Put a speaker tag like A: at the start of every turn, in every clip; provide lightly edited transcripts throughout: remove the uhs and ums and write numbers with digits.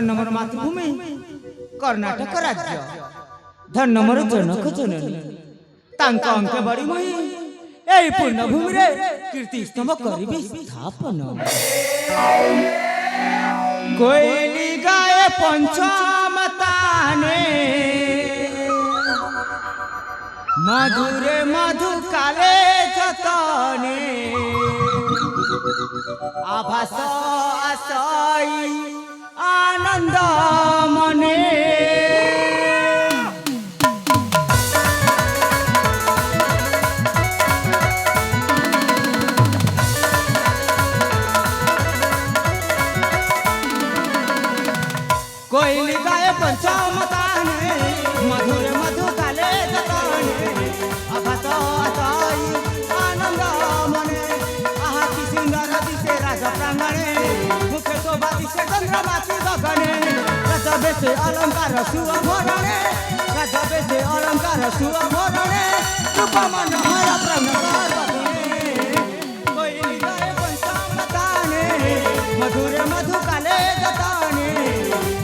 A: धन्य मोर मातृभूमि कर्णाटक राज्य धन्य मोर जनक जननी तांका अंके बड़ी मही एई पुण्यभूमि रे कीर्ति स्तंभ करिबी स्थापन कोयली गाए पंचमताने मधुरे मधु काले जतने आभास आशय आनंद मने कोयली गाए पंचमताने मधुरे मधु काले जतने आभास आशय आनंद मने आहा की सुंदर दिसे राज प्रांगणे मुखे शोभा दिसे चंद्रमासी गगने राजबे से अलंकार सुभरणे राजबे से अलंकार सुभरणे रूप मनोहर प्राण कोयली गाए पंचमताने मधुरे मधु काले जतने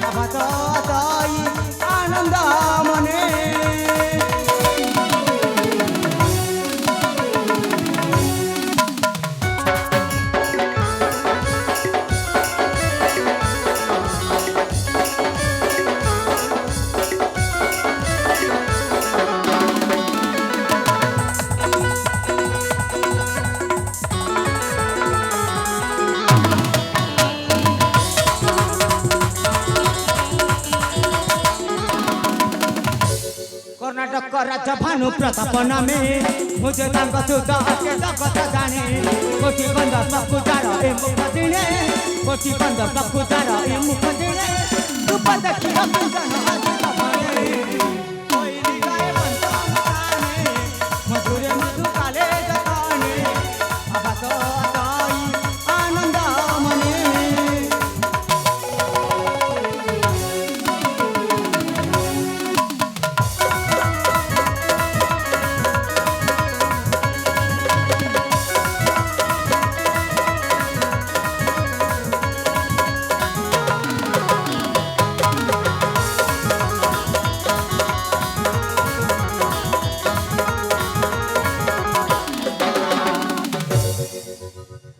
A: आभास आशय आनंद मने कर्नाटक राज्य भानु प्रताप नामे मुझे तांक सुत अके जगत जाने कोटि बंद पकुजार ए मुख दिने कोटि बंद पकुजार ए मुख दिने रूप देखि अकुंजन हाजिर भने कोयली गाए पंचमताने मधुरे मधु काले जतने आभास आशय आनंद मने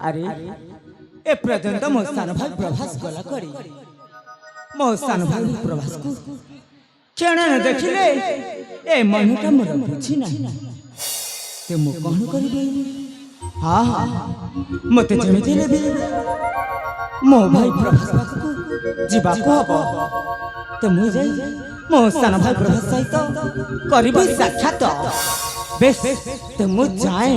A: अरे ए पर्यंत मो स्थान भाई प्रभास गला करी मो स्थान भाई प्रभास को क्षण न देखिले ए मनुटा मोर बुझी ना ते मो कोन करबे हां हां मते जेमिति लेबे मो भाई प्रभास को जीवा को हबो ते मु जाई मो स्थान भाई प्रभास सहित करबे साक्षात बेस ते मु जाए